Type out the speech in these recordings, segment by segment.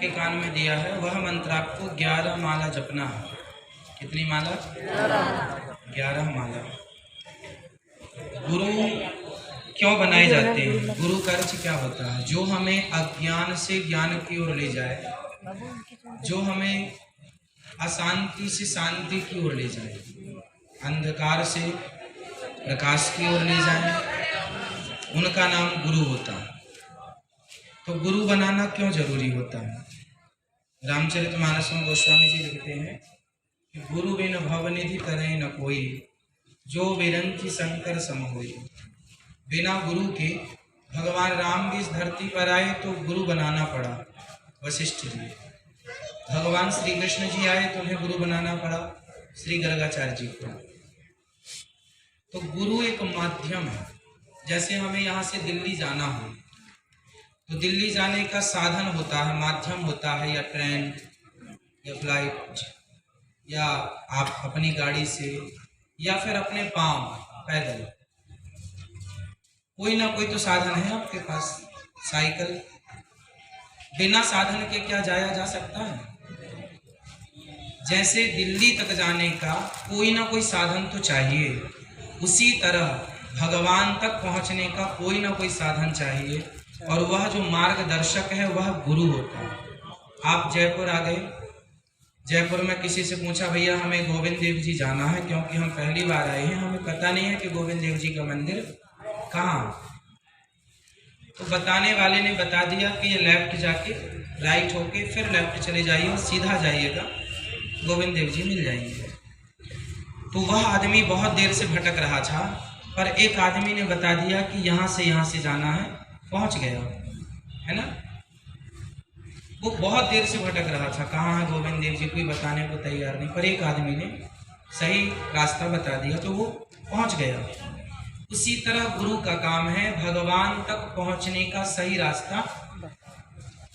आपके कान में दिया है वह मंत्र आपको 11 माला जपना है। कितनी माला? 11 माला। गुरु क्यों बनाए जाते हैं? गुरु का अर्थ क्या होता है? जो हमें अज्ञान से ज्ञान की ओर ले जाए, जो हमें अशांति से शांति की ओर ले जाए, अंधकार से प्रकाश की ओर ले जाए, उनका नाम गुरु होता है। तो गुरु बनाना क्यों जरूरी होता है? रामचरितमानस में गोस्वामी जी लिखते हैं कि गुरु बिन भवनिधि तरह न कोई, जो विरंची शंकर सम होई। बिना गुरु के भगवान राम भी इस धरती पर आए तो गुरु बनाना पड़ा वशिष्ठ जी। भगवान श्री कृष्ण जी आए तो उन्हें गुरु बनाना पड़ा श्री गर्गाचार्य जी को। तो गुरु एक माध्यम है। जैसे हमें यहाँ से दिल्ली जाना हो तो दिल्ली जाने का साधन होता है, माध्यम होता है, या ट्रेन या फ्लाइट, या आप अपनी गाड़ी से, या फिर अपने पांव पैदल। कोई ना कोई तो साधन है आपके पास। साइकिल, बिना साधन के क्या जाया जा सकता है? जैसे दिल्ली तक जाने का कोई ना कोई साधन तो चाहिए, उसी तरह भगवान तक पहुंचने का कोई ना कोई साधन चाहिए, और वह जो मार्गदर्शक है वह गुरु होता है। आप जयपुर आ गए, जयपुर में किसी से पूछा भैया हमें गोविंद देव जी जाना है क्योंकि हम पहली बार आए हैं, हमें पता नहीं है कि गोविंद देव जी का मंदिर कहाँ। तो बताने वाले ने बता दिया कि ये लेफ्ट जाके राइट होके फिर लेफ्ट चले जाइए और सीधा जाइएगा, गोविंद देव जी मिल जाएंगे। तो वह आदमी बहुत देर से भटक रहा था, पर एक आदमी ने बता दिया कि यहाँ से जाना है, पहुँच गया, है ना। वो बहुत देर से भटक रहा था, कहाँ है गोविंद देव जी, कोई बताने को तैयार नहीं, पर एक आदमी ने सही रास्ता बता दिया तो वो पहुँच गया। उसी तरह गुरु का काम है भगवान तक पहुँचने का सही रास्ता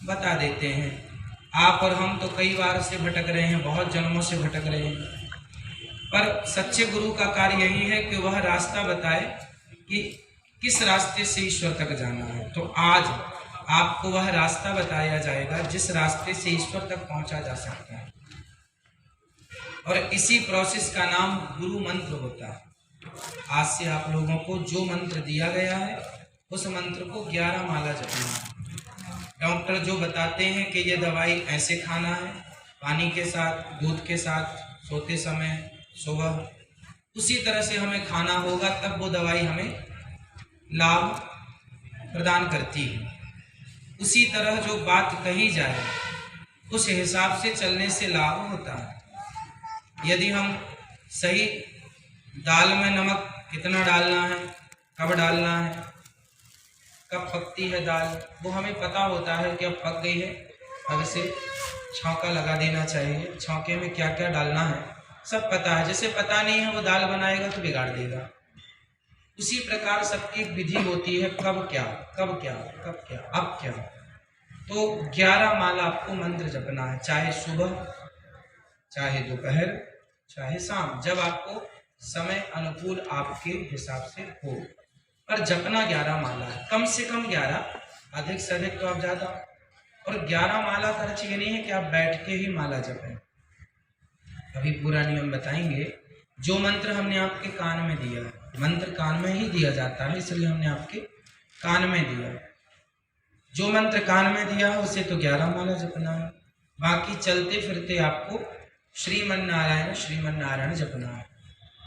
बता देते हैं। आप और हम तो कई बार से भटक रहे हैं, बहुत जन्मों से भटक रहे हैं, पर सच्चे गुरु का कार्य यही है कि वह रास्ता बताए कि किस रास्ते से ईश्वर तक जाना है। तो आज आपको वह रास्ता बताया जाएगा जिस रास्ते से ईश्वर तक पहुंचा जा सकता है, और इसी प्रोसेस का नाम गुरु मंत्र होता है। आज से आप लोगों को जो मंत्र दिया गया है उस मंत्र को 11 माला जपना है। डॉक्टर जो बताते हैं कि ये दवाई ऐसे खाना है, पानी के साथ, दूध के साथ, सोते समय, सुबह, उसी तरह से हमें खाना होगा, तब वो दवाई हमें लाभ प्रदान करती है। उसी तरह जो बात कही जाए उस हिसाब से चलने से लाभ होता है। यदि हम सही दाल में नमक कितना डालना है, कब डालना है, कब पकती है दाल, वो हमें पता होता है कि अब पक गई है, अब इसे छौंका लगा देना चाहिए, छौंके में क्या क्या डालना है सब पता है। जिसे पता नहीं है वो दाल बनाएगा तो बिगाड़ देगा। उसी प्रकार सबकी विधि होती है, कब क्या, कब क्या, कब क्या, अब क्या। तो 11 माला आपको मंत्र जपना है, चाहे सुबह, चाहे दोपहर, चाहे शाम, जब आपको समय अनुकूल आपके हिसाब से हो, पर जपना 11 माला है। कम से कम 11, अधिक से अधिक तो आप ज़्यादा। और 11 माला का अर्थ ये नहीं है कि आप बैठ के ही माला जपें। अभी पूरा नियम बताएंगे। जो मंत्र हमने आपके कान में दिया, मंत्र कान में ही दिया जाता है, इसलिए हमने आपके कान में दिया। जो मंत्र कान में दिया उसे तो 11 माला जपना है, बाकी चलते फिरते आपको श्रीमन नारायण श्रीमन नारायण जपना है।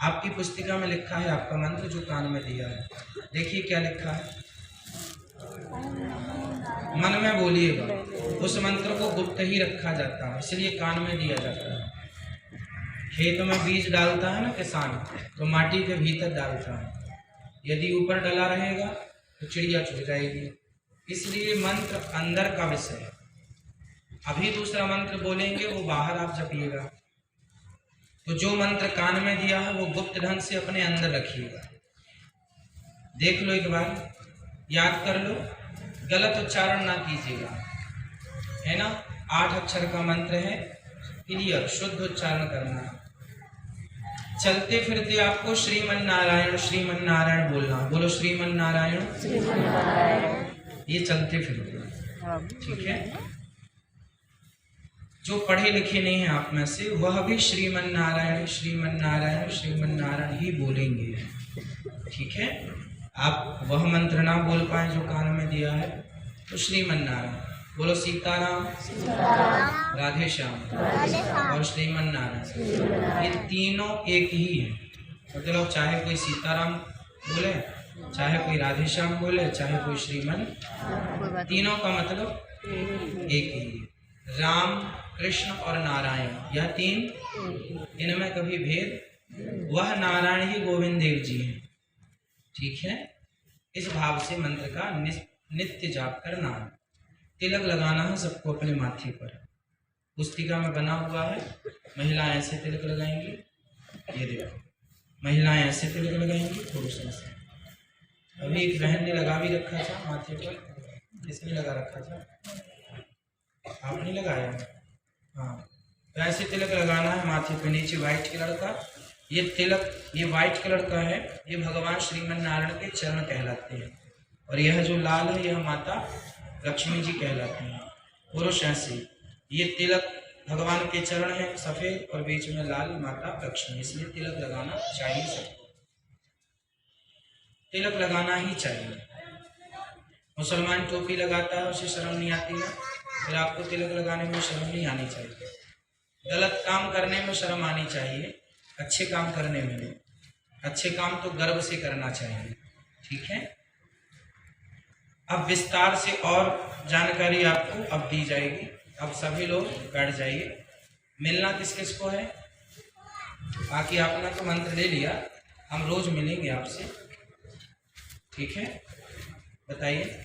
आपकी पुस्तिका में लिखा है आपका मंत्र जो कान में दिया है, देखिए क्या लिखा है। मन में बोलिएगा, उस मंत्र को गुप्त ही रखा जाता है, इसलिए कान में दिया जाता है। खेत में बीज डालता है ना किसान, तो माटी के भीतर डालता है, यदि ऊपर डला रहेगा तो चिड़िया चुग जाएगी, इसलिए मंत्र अंदर का विषय है। अभी दूसरा मंत्र बोलेंगे वो बाहर आप जपिएगा। तो जो मंत्र कान में दिया है वो गुप्त ढंग से अपने अंदर रखिएगा। देख लो एक बार, याद कर लो, गलत उच्चारण ना कीजिएगा, है ना। 8 अक्षर का मंत्र है, क्लियर शुद्ध उच्चारण करना है। चलते फिरते आपको श्रीमन नारायण बोलना, बोलो श्रीमन नारायण। ये चलते फिरते, ठीक है। जो पढ़े लिखे नहीं हैं आप में से वह भी श्रीमन नारायण श्रीमन नारायण श्रीमन नारायण ही बोलेंगे। ठीक है, आप वह मंत्र ना बोल पाए जो कान में दिया है तो श्रीमन नारायण बोलो। सीताराम राधे श्याम और श्रीमन नारायण, ये तीनों एक ही है। मतलब चाहे कोई सीताराम बोले, चाहे कोई राधे श्याम बोले, चाहे कोई श्रीमन, तीनों का मतलब एक ही है। राम कृष्ण और नारायण, यह तीन, इनमें कभी भेद, वह नारायण ही गोविंद देव जी हैं। ठीक है, इस भाव से मंत्र का नित्य जाप करना। तिलक लगाना है सबको अपने माथे पर, पुस्तिका में बना हुआ है। महिलाएं ऐसे तिलक लगाएंगी, ये देखो, महिलाएं ऐसे तिलक लगाएंगी, पुरुष ऐसे। अभी एक बहन ने लगा भी रखा था माथे पर, किसने लगा रखा था? आपने लगाया? हाँ, तो ऐसे तिलक लगाना है माथे पे। नीचे व्हाइट कलर का ये तिलक, ये व्हाइट कलर का है, ये भगवान श्रीमन नारायण के चरण कहलाते हैं। और यह जो लाल है यह माता लक्ष्मी जी कहलाती हैं। पुरुष ऐसे, ये तिलक भगवान के चरण है सफेद और बीच में लाल माता लक्ष्मी, इसलिए तिलक लगाना चाहिए सबको, तिलक लगाना ही चाहिए। मुसलमान टोपी लगाता है, उसे शर्म नहीं आती ना, फिर आपको तिलक लगाने में शर्म नहीं आनी चाहिए। गलत काम करने में शर्म आनी चाहिए, अच्छे काम करने में नहीं। अच्छे काम तो गर्व से करना चाहिए। ठीक है, अब विस्तार से और जानकारी आपको अब दी जाएगी। अब सभी लोग बैठ जाइए। मिलना किस किस को है? बाकी आपने तो मंत्र ले लिया, हम रोज मिलेंगे आपसे। ठीक है, बताइए।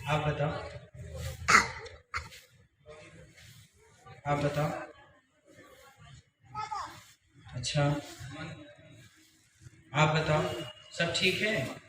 आप बताओ, आप बताओ। अच्छा, आप बताओ, सब ठीक है?